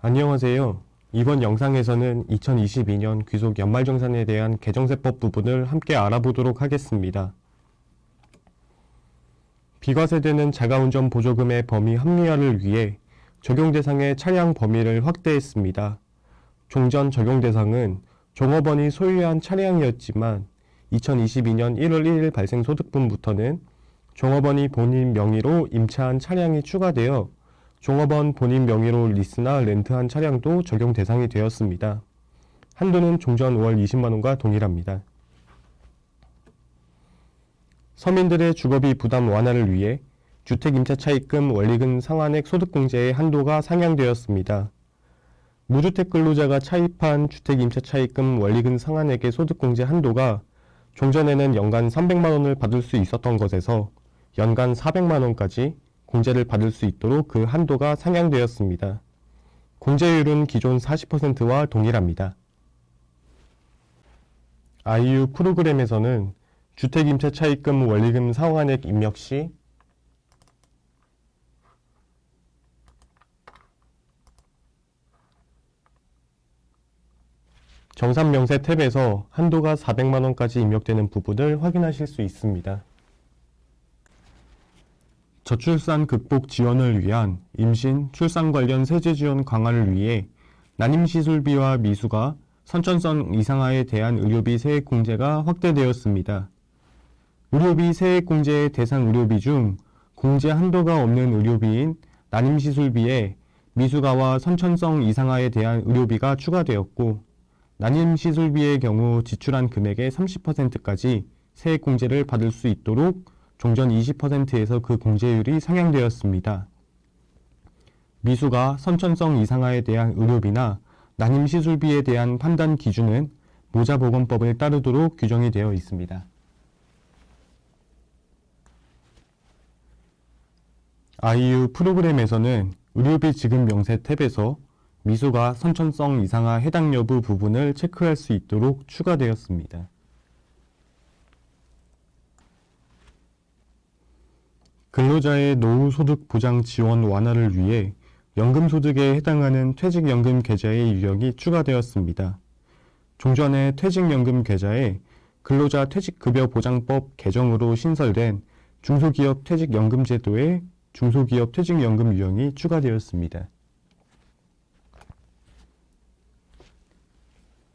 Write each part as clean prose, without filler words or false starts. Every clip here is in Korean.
안녕하세요. 이번 영상에서는 2022년 귀속 연말정산에 대한 개정세법 부분을 함께 알아보도록 하겠습니다. 비과세되는 자가운전 보조금의 범위 합리화를 위해 적용 대상의 차량 범위를 확대했습니다. 종전 적용 대상은 종업원이 소유한 차량이었지만 2022년 1월 1일 발생 소득분부터는 종업원이 본인 명의로 임차한 차량이 추가되어 종업원 본인 명의로 리스나 렌트한 차량도 적용 대상이 되었습니다. 한도는 종전 5월 20만원과 동일합니다. 서민들의 주거비 부담 완화를 위해 주택임차차입금 원리금 상환액 소득공제의 한도가 상향되었습니다. 무주택 근로자가 차입한 주택임차차입금 원리금 상환액의 소득공제 한도가 종전에는 연간 300만원을 받을 수 있었던 것에서 연간 400만원까지 공제를 받을 수 있도록 그 한도가 상향되었습니다. 공제율은 기존 40%와 동일합니다. IU 프로그램에서는 주택임차차입금 원리금 상환액 입력 시 정산명세 탭에서 한도가 400만원까지 입력되는 부분을 확인하실 수 있습니다. 저출산 극복 지원을 위한 임신, 출산 관련 세제 지원 강화를 위해 난임시술비와 미수가 선천성 이상화에 대한 의료비 세액 공제가 확대되었습니다. 의료비 세액 공제의 대상 의료비 중 공제 한도가 없는 의료비인 난임시술비에 미수가와 선천성 이상화에 대한 의료비가 추가되었고, 난임시술비의 경우 지출한 금액의 30%까지 세액 공제를 받을 수 있도록 종전 20%에서 그 공제율이 상향되었습니다. 미수가 선천성 이상화에 대한 의료비나 난임시술비에 대한 판단 기준은 모자보건법을 따르도록 규정이 되어 있습니다. IU 프로그램에서는 의료비 지급 명세 탭에서 미수가 선천성 이상화 해당 여부 부분을 체크할 수 있도록 추가되었습니다. 근로자의 노후소득 보장 지원 완화를 위해 연금소득에 해당하는 퇴직연금 계좌의 유형이 추가되었습니다. 종전의 퇴직연금 계좌에 근로자 퇴직급여보장법 개정으로 신설된 중소기업 퇴직연금 제도에 중소기업 퇴직연금 유형이 추가되었습니다.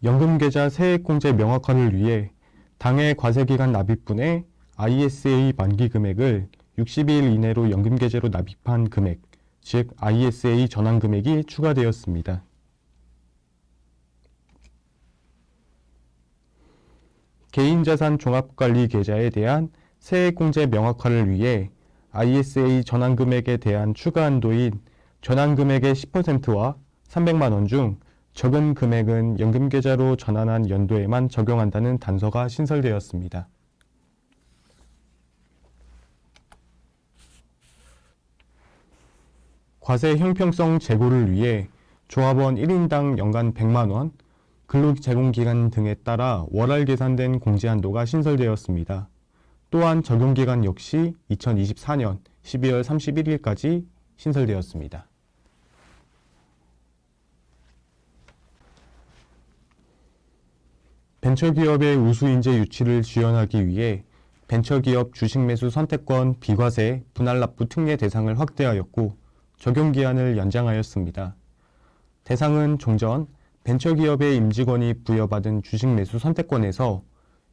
연금계좌 세액공제 명확화를 위해 당해 과세기간 납입분의 ISA 만기 금액을 60일 이내로 연금계좌로 납입한 금액, 즉 ISA 전환 금액이 추가되었습니다. 개인자산 종합관리 계좌에 대한 세액공제 명확화를 위해 ISA 전환 금액에 대한 추가 한도인 전환 금액의 10%와 300만원 중 적은 금액은 연금계좌로 전환한 연도에만 적용한다는 단서가 신설되었습니다. 과세 형평성 제고를 위해 조합원 1인당 연간 100만원, 근로제공기간 등에 따라 월할 계산된 공제한도가 신설되었습니다. 또한 적용기간 역시 2024년 12월 31일까지 신설되었습니다. 벤처기업의 우수인재 유치를 지원하기 위해 벤처기업 주식매수 선택권 비과세 분할납부 특례 대상을 확대하였고, 적용기한을 연장하였습니다. 대상은 종전 벤처기업의 임직원이 부여받은 주식매수 선택권에서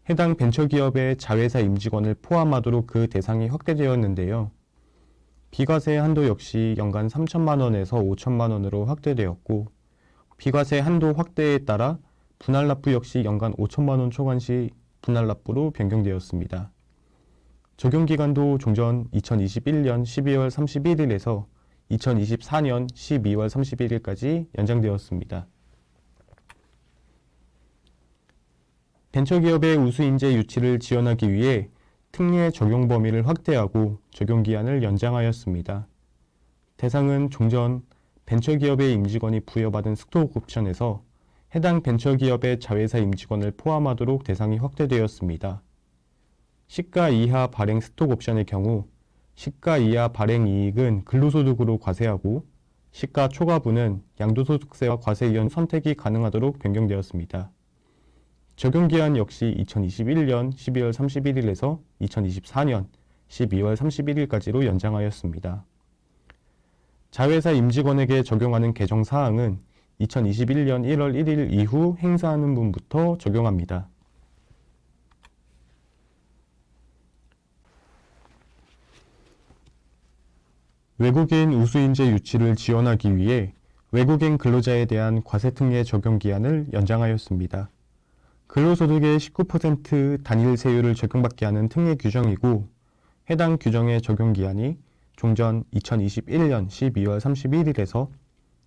해당 벤처기업의 자회사 임직원을 포함하도록 그 대상이 확대되었는데요. 비과세 한도 역시 연간 3천만원에서 5천만원으로 확대되었고, 비과세 한도 확대에 따라 분할납부 역시 연간 5천만원 초과 시 분할납부로 변경되었습니다. 적용기간도 종전 2021년 12월 31일에서 2024년 12월 31일까지 연장되었습니다. 벤처기업의 우수인재 유치를 지원하기 위해 특례 적용 범위를 확대하고 적용기한을 연장하였습니다. 대상은 종전 벤처기업의 임직원이 부여받은 스톡 옵션에서 해당 벤처기업의 자회사 임직원을 포함하도록 대상이 확대되었습니다. 시가 이하 발행 스톡 옵션의 경우 시가 이하 발행 이익은 근로소득으로 과세하고 시가 초과분은 양도소득세와 과세이연 선택이 가능하도록 변경되었습니다. 적용기한 역시 2021년 12월 31일에서 2024년 12월 31일까지로 연장하였습니다. 자회사 임직원에게 적용하는 개정사항은 2021년 1월 1일 이후 행사하는 분부터 적용합니다. 외국인 우수인재 유치를 지원하기 위해 외국인 근로자에 대한 과세특례 적용기한을 연장하였습니다. 근로소득의 19% 단일 세율을 적용받게 하는 특례 규정이고 해당 규정의 적용기한이 종전 2021년 12월 31일에서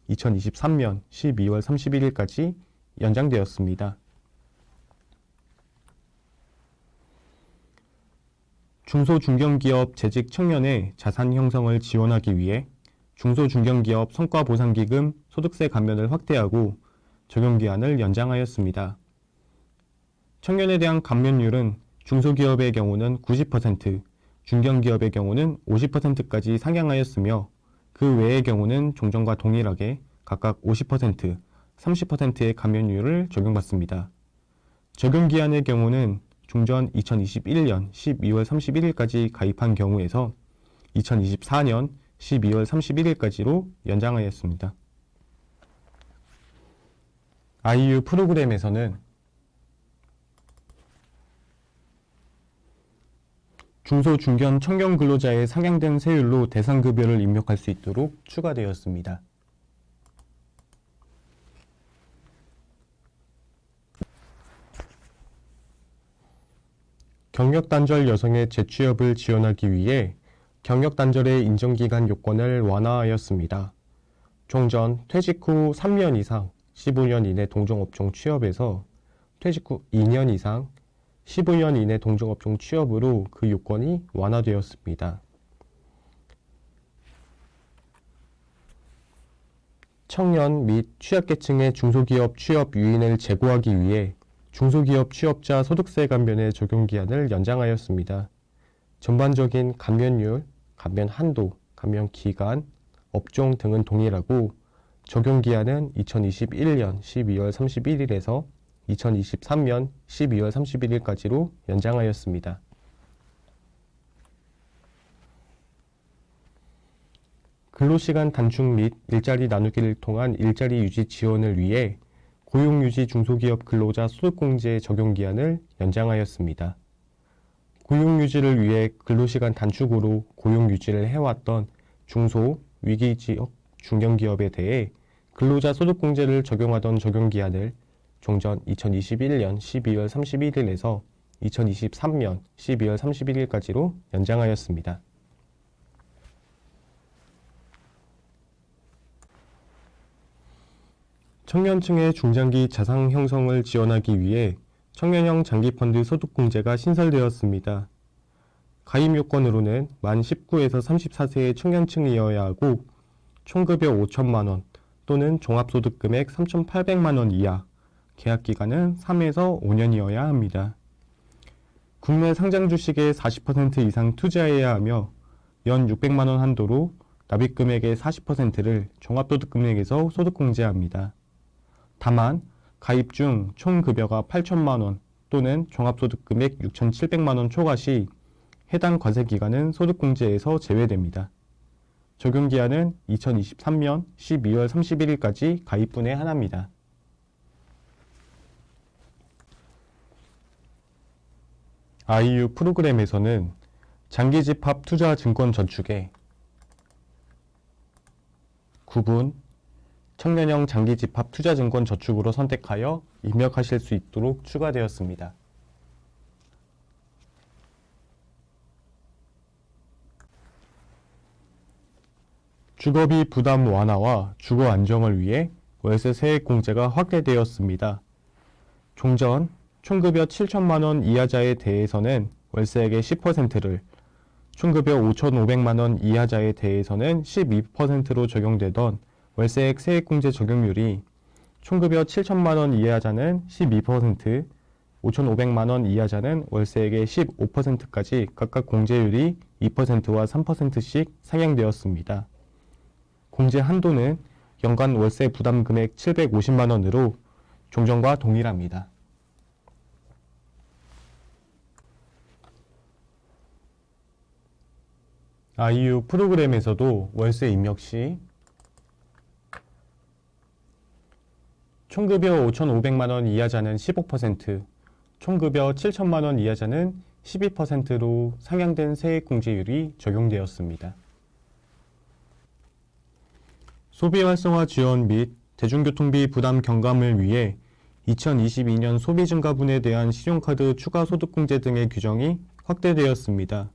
2023년 12월 31일까지 연장되었습니다. 중소중견기업 재직 청년의 자산 형성을 지원하기 위해 중소중견기업 성과보상기금 소득세 감면을 확대하고 적용기한을 연장하였습니다. 청년에 대한 감면율은 중소기업의 경우는 90%, 중견기업의 경우는 50%까지 상향하였으며 그 외의 경우는 종전과 동일하게 각각 50%, 30%의 감면율을 적용받습니다. 적용기한의 경우는 종전 2021년 12월 31일까지 가입한 경우에서 2024년 12월 31일까지로 연장하였습니다. IU 프로그램에서는 중소중견 청년 근로자의 상향된 세율로 대상급여를 입력할 수 있도록 추가되었습니다. 경력단절 여성의 재취업을 지원하기 위해 경력단절의 인정기간 요건을 완화하였습니다. 종전 퇴직 후 3년 이상 15년 이내 동종업종 취업에서 퇴직 후 2년 이상 15년 이내 동종업종 취업으로 그 요건이 완화되었습니다. 청년 및 취약계층의 중소기업 취업 유인을 제고하기 위해 중소기업 취업자 소득세 감면의 적용기한을 연장하였습니다. 전반적인 감면율, 감면 한도, 감면 기간, 업종 등은 동일하고 적용기한은 2021년 12월 31일에서 2023년 12월 31일까지로 연장하였습니다. 근로시간 단축 및 일자리 나누기를 통한 일자리 유지 지원을 위해 고용유지 중소기업 근로자 소득공제 적용기한을 연장하였습니다. 고용유지를 위해 근로시간 단축으로 고용유지를 해왔던 중소, 위기지역, 중견기업에 대해 근로자 소득공제를 적용하던 적용기한을 종전 2021년 12월 31일에서 2023년 12월 31일까지로 연장하였습니다. 청년층의 중장기 자산 형성을 지원하기 위해 청년형 장기펀드 소득공제가 신설되었습니다. 가입 요건으로는 만 19에서 34세의 청년층이어야 하고 총급여 5천만 원 또는 종합소득금액 3,800만 원 이하, 계약기간은 3에서 5년이어야 합니다. 국내 상장 주식의 40% 이상 투자해야 하며 연 600만 원 한도로 납입금액의 40%를 종합소득금액에서 소득공제합니다. 다만 가입 중 총급여가 8천만 원 또는 종합소득금액 6,700만 원 초과 시 해당 과세기간은 소득공제에서 제외됩니다. 적용기한은 2023년 12월 31일까지 가입분에 한합니다. IU 프로그램에서는 장기집합 투자 증권 저축에 구분 청년형 장기집합 투자증권 저축으로 선택하여 입력하실 수 있도록 추가되었습니다. 주거비 부담 완화와 주거 안정을 위해 월세 세액 공제가 확대되었습니다. 종전 총급여 7천만 원 이하자에 대해서는 월세액의 10%를, 총급여 5,500만 원 이하자에 대해서는 12%로 적용되던 월세액 세액공제 적용률이 총급여 7천만 원 이하자는 12%, 5,500만 원 이하자는 월세액의 15%까지 각각 공제율이 2%와 3%씩 상향되었습니다. 공제 한도는 연간 월세 부담 금액 750만 원으로 종전과 동일합니다. 아이유 프로그램에서도 월세 입력 시 총급여 5,500만 원 이하자는 15%, 총급여 7천만 원 이하자는 12%로 상향된 세액공제율이 적용되었습니다. 소비활성화 지원 및 대중교통비 부담 경감을 위해 2022년 소비증가분에 대한 신용카드 추가 소득공제 등의 규정이 확대되었습니다.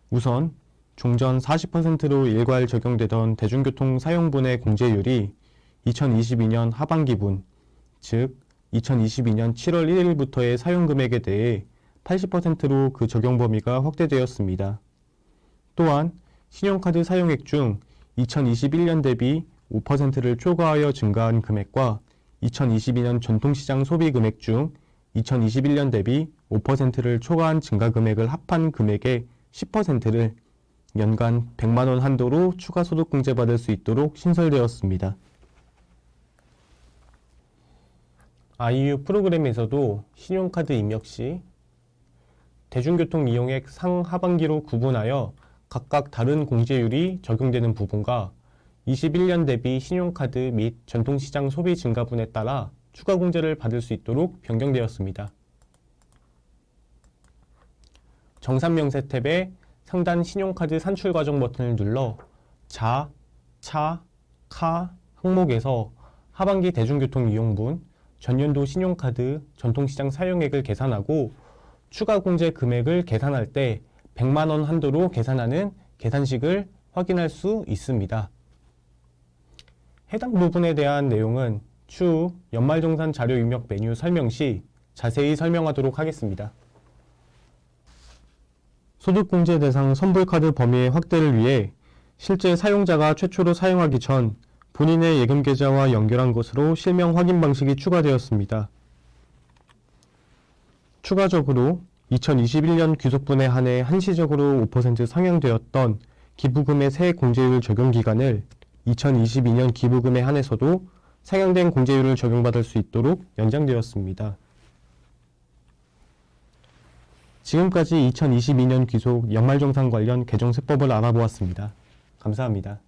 우선 종전 40%로 일괄 적용되던 대중교통 사용분의 공제율이 2022년 하반기분, 즉 2022년 7월 1일부터의 사용금액에 대해 80%로 그 적용 범위가 확대되었습니다. 또한 신용카드 사용액 중 2021년 대비 5%를 초과하여 증가한 금액과 2022년 전통시장 소비금액 중 2021년 대비 5%를 초과한 증가금액을 합한 금액의 10%를 연간 100만 원 한도로 추가 소득공제 받을 수 있도록 신설되었습니다. 아이유 프로그램에서도 신용카드 입력 시 대중교통 이용액 상하반기로 구분하여 각각 다른 공제율이 적용되는 부분과 21년 대비 신용카드 및 전통시장 소비 증가분에 따라 추가 공제를 받을 수 있도록 변경되었습니다. 정산명세 탭의 상단 신용카드 산출 과정 버튼을 눌러 자, 차, 카 항목에서 하반기 대중교통 이용분, 전년도 신용카드, 전통시장 사용액을 계산하고 추가 공제 금액을 계산할 때 100만 원 한도로 계산하는 계산식을 확인할 수 있습니다. 해당 부분에 대한 내용은 추후 연말정산 자료 입력 메뉴 설명 시 자세히 설명하도록 하겠습니다. 소득공제 대상 선불카드 범위의 확대를 위해 실제 사용자가 최초로 사용하기 전 본인의 예금 계좌와 연결한 것으로 실명 확인 방식이 추가되었습니다. 추가적으로 2021년 귀속분에 한해 한시적으로 5% 상향되었던 기부금의 세액 공제율 적용 기간을 2022년 기부금에 한해서도 상향된 공제율을 적용받을 수 있도록 연장되었습니다. 지금까지 2022년 귀속 연말정산 관련 개정 세법을 알아보았습니다. 감사합니다.